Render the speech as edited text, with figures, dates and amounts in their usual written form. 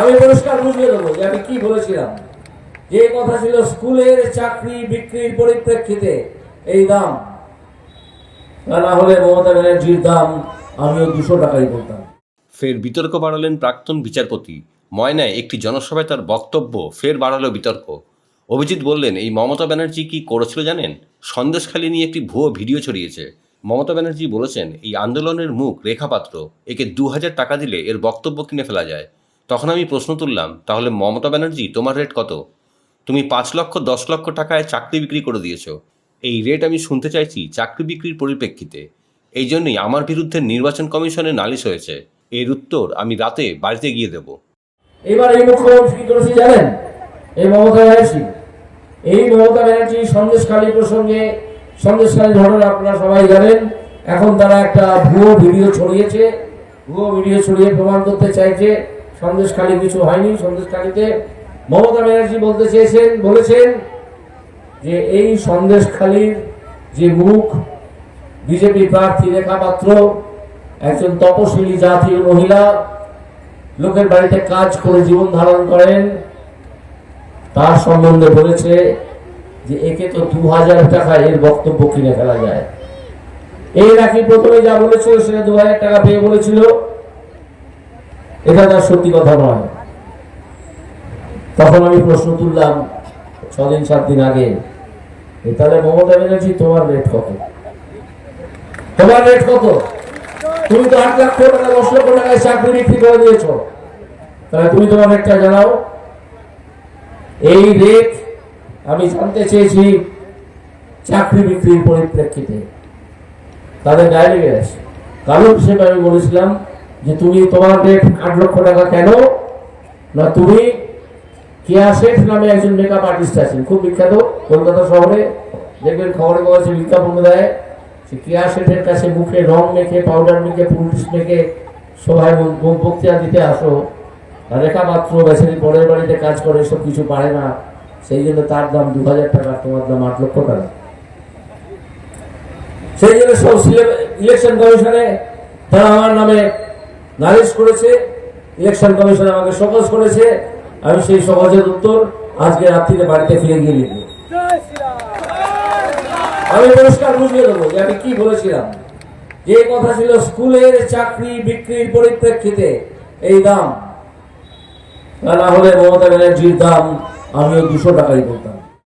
আমি পরিষ্কার বুঝিয়ে দেবো যে আমি কি বলেছিলাম। যে কথা ছিল স্কুলের চাকরি বিক্রির পরিপ্রেক্ষিতে এই দাম, না হলে মমতা ব্যানার্জির দাম আমিও 200 টাকাই বলতাম। ফের বিতর্ক বাড়ালেন প্রাক্তন বিচারপতি। ময়নায় একটি জনসভায় তার বক্তব্য ফের বাড়ালো বিতর্ক। অভিজিৎ বললেন, এই মমতা ব্যানার্জি কি করেছিল জানেন? সন্দেশখালি নিয়ে একটি ভুয়ো ভিডিও ছড়িয়েছে। মমতা ব্যানার্জি বলেছেন, এই আন্দোলনের মুখ রেখা পাত্র, একে 2000 টাকা দিলে এর বক্তব্য কিনে ফেলা যায়। তখন আমি প্রশ্ন তুললাম, তাহলে মমতা ব্যানার্জি তোমার রেট কত? তুমি 5 লক্ষ 10 লক্ষ টাকায় চাকরি বিক্রি করে দিয়েছ। এই রেট আমি শুনতে চাইছি চাকরি বিক্রির পরিপ্রেক্ষিতে। এই জন্যই আমার বিরুদ্ধে নির্বাচন কমিশনে নালিশ হয়েছে। এর উত্তর আমি রাতে বাড়িতে গিয়ে দেব। এবার এই মুখ্যমন্ত্রী কি করেছে জানেন? এই মমতা ব্যানার্জি সন্দেশখালী প্রসঙ্গে, সন্দেশখালী ঘটনা আপনারা সবাই জানেন। এখন তারা একটা ভুয়ো ভিডিও ছড়িয়েছে, ভুয়ো ভিডিও ছড়িয়ে প্রমাণ করতে চাইছে সন্দেশখালী কিছু হয়নি। সন্দেশখালীতে মমতা ব্যানার্জি বলেছেন যে এই সন্দেশখালীর যে মুখ বিজেপি প্রার্থী রেখা পাত্র, একজন তপশিলি জাতীয় মহিলা, লোকের বাড়িতে কাজ করে জীবন ধারণ করেন, তার সম্বন্ধে বলেছে যে একে তো 2000 টাকা এর বক্তব্য কিনে ফেলা যায়। এই নাকি প্রথমে যা বলেছিল সেটা 2000 টাকা পেয়ে বলেছিল, এটা তার সত্যি কথা নয়। তখন আমি প্রশ্ন তুললাম 6 দিন 7 দিন আগে, তাহলে মমতা ব্যানার্জি তোমার রেট কত? তোমার রেট কত? তুমি তো 8 লক্ষ টাকা 10 লক্ষ টাকায় চাকরি বিক্রি করে দিয়েছ, তাহলে তুমি তোমার রেটটা জানাও। এই রেট আমি জানতে চেয়েছি চাকরি বিক্রির পরিপ্রেক্ষিতে। তাদের গায়ে লেগে আছে। কারণ হিসেবে আমি বলেছিলাম যে তুমি তোমার রেট 8 লক্ষ টাকা কেন না, তুমি কেয়া শেঠ নামে একজন মেকআপ আর্টিস্ট আছেন, খুব বিখ্যাত কলকাতা শহরে, দেখবেন খবরে কাগজে বিজ্ঞাপন দেয়। কেয়া শেঠের কাছে মুখে রং মেখে, পাউডার মেখে, পুলিশ মেখে সবাই বক্তৃতা দিতে আসো। রেখা পাত্র বেচারি পরের বাড়িতে কাজ করে, সব কিছু পারে না, সেই জন্য তার দাম 2000 টাকা, তোমার দাম 8 লক্ষ টাকা। সেই জন্য সব ইলেকশন কমিশনে তারা আমার নামে নালিশ করেছে। ইলেকশন কমিশন আমাকে সহজ করেছে। আমি সেই সহজের উত্তর আজকে রাত্রিতে বাড়িতে ফিরে গিয়ে লিখব। আমি পরিষ্কার বুঝিয়ে দেবো যে আমি কি বলেছিলাম। যে কথা ছিল স্কুলের চাকরি বিক্রির পরিপ্রেক্ষিতে এই দাম, না হলে মমতা ব্যানার্জির দাম আমিও 200 টাকাই বলতাম।